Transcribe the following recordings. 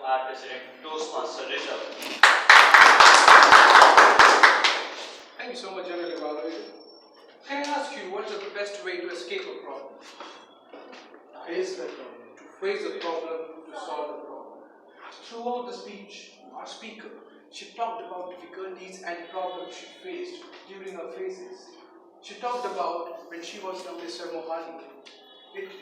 our President Toastmaster Rishabh. Thank you so much, General Evaluation. Can I ask you what is the best way to escape a problem? Face the problem. To face the problem, to solve the problem. Throughout the speech, our speaker, she talked about difficulties and problems she faced during her phases. She talked about when she was young, Mr. Mohali.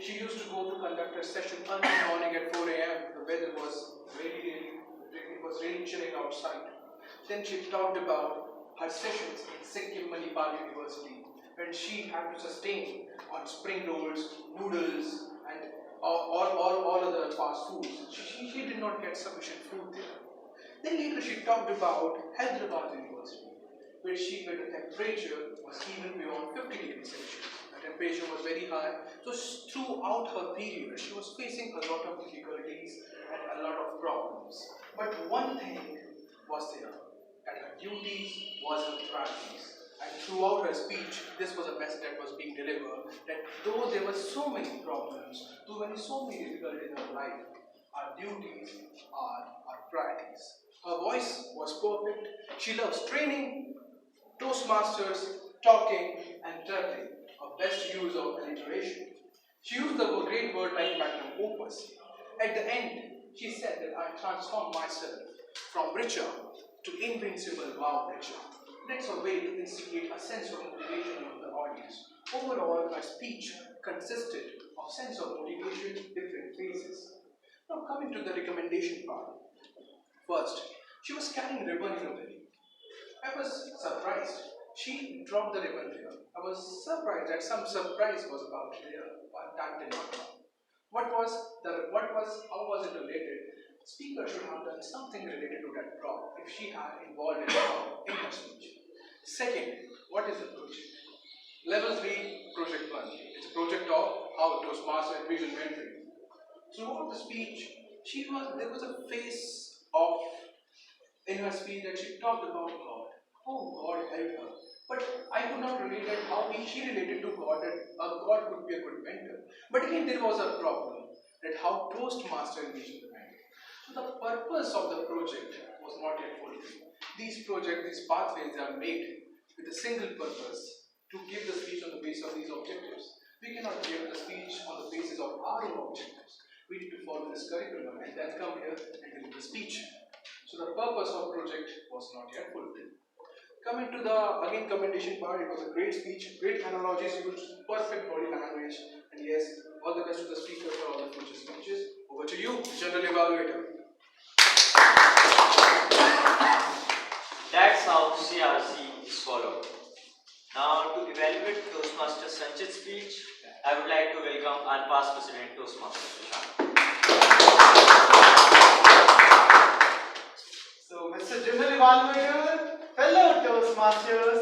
She used to go to conduct a session early morning at 4 a.m. The weather was it was really chilling outside. Then she talked about her sessions in Sikkim Manipal University, when she had to sustain on spring rolls, noodles, and all other fast foods. She did not get sufficient food there. Then later she talked about Hyderabad University, where the temperature was even beyond 50 degrees Celsius. The temperature was very high. So throughout her period, she was facing a lot of difficulties and a lot of problems. But one thing was there, that her duties was her priorities. And throughout her speech, this was a message that was being delivered, that though there were so many problems, so many difficulties in her life, our duties are our priorities. Her voice was perfect. She loves training, Toastmasters, talking, and turtling. Her best use of alliteration. She used the great word like magnum opus. At the end, she said that I transformed myself from richer to invincible wow richer. That's a way to instigate a sense of motivation among the audience. Overall, her speech consisted of sense of motivation, different phases. Now coming to the recommendation part. First, she was carrying ribbon in her belly. I was surprised. She dropped the ribbon there. I was surprised that some surprise was about there, but that did not come. How was it related? Speaker should have done something related to that prop if she had involved in in her speech. Second, what is the project? Level 3, project 1. It's a project of how Toastmaster and visual mentoring. Throughout the speech, there was a phase of in her speech that she talked about God, how God helped her. But I could not relate that how she related to God, that God could be a good mentor. But again, there was a problem that how Toastmaster engaged the mentor. So the purpose of the project was not yet fulfilled. These pathways are made with a single purpose, to give the speech on the basis of these objectives. We cannot give the speech on the basis of our own objectives. We need to follow this curriculum and then come here and deliver the speech. So the purpose of project was not yet fulfilled. Coming to the again commendation part, it was a great speech, great analogies, used perfect body language, and yes, all the best to the speaker for all the future speeches. Over to you, General Evaluator. That's how CRC is followed. Now, to evaluate Toastmaster Sanchit's speech, I would like to welcome our past President Toastmaster Sushant. So, Mr. General Evaluator, fellow Toastmasters,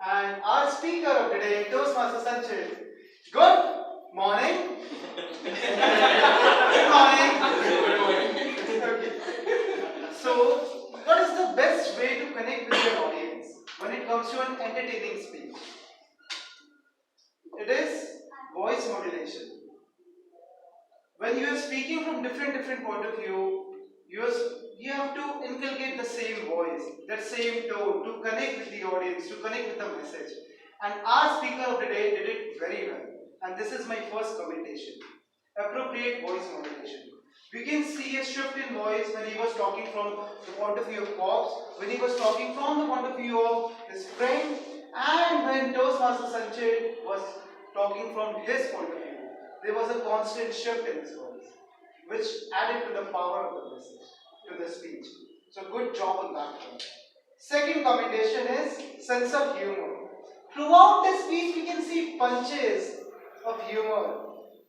and our speaker of today, Toastmaster Sanchit. Good morning. Good morning. Okay. So, what is the best way to connect with your audience when it comes to an entertaining speech? It is voice modulation. When you are speaking from different point of view, you have to inculcate the same voice, that same tone to connect with the audience, to connect with the message. And our speaker of the day did it very well. And this is my first commendation. Appropriate voice modulation. We can see a shift in voice when he was talking from the point of view of Pops, when he was talking from the point of view of his friend, and when Toastmaster Sanchit was talking from his point of view. There was a constant shift in his voice, which added to the power of the message, to the speech. So good job on that one. Second commendation is sense of humor. Throughout the speech, we can see punches of humor.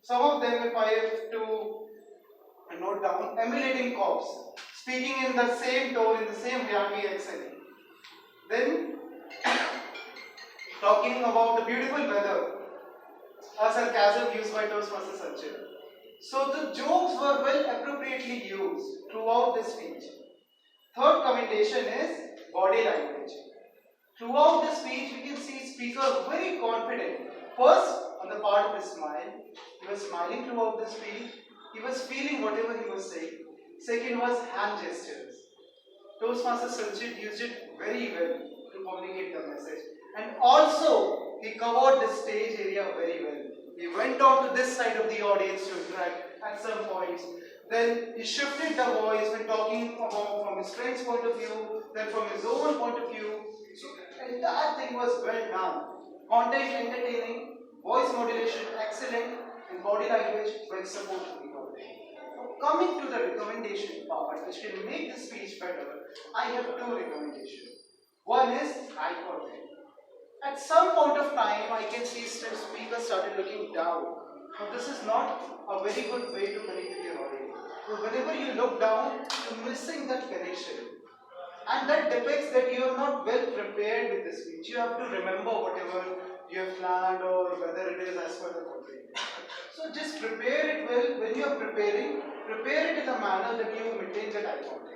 Some of them, if I have to note down, emulating cops, speaking in the same tone, in the same Haryanvi accent. Then, talking about the beautiful weather, a sarcasm used by Toastmaster Sanchit. So the jokes were well appropriately used throughout the speech. Third commendation is body language. Throughout the speech, we can see speaker very confident. First, on the part of his smile, he was smiling throughout the speech. He was feeling whatever he was saying. Second was hand gestures. Toastmaster Sanchit used it very well to communicate the message. And also, he covered the stage area very well. He went on to this side of the audience to interact at some points. Then he shifted the voice when talking about from his friend's point of view, then from his own point of view. So the entire thing was well done. Content entertaining, voice modulation excellent, and body language well supported the audience. Coming to the recommendation part, which can make the speech better, I have two recommendations. One is eye contact. At some point of time, I can see speakers started looking down. Now, this is not a very good way to connect with your audience. So, whenever you look down, you're missing that connection. And that depicts that you are not well prepared with the speech. You have to remember whatever you have planned or whether it is as per the content. So just prepare it well. When you are preparing, prepare it in a manner that you maintain that eye contact.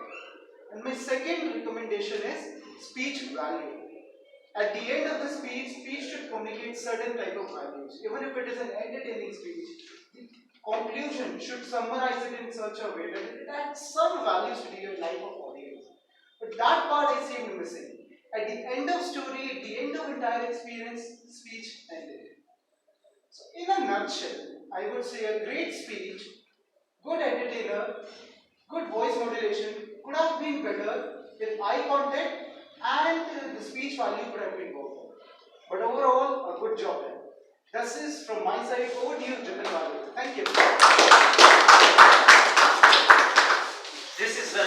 And my second recommendation is speech value. At the end of the speech should communicate certain type of values. Even if it is an entertaining speech, the conclusion should summarize it in such a way that it adds some values to your life of audience. But that part I seem missing. At the end of story, at the end of entire experience, speech ended. So in a nutshell, I would say a great speech, good entertainer, good voice modulation could have been better if eye contact and the speech value could have been better. But overall, a good job done. This is from my side. Over to you, General Value. Thank you. This is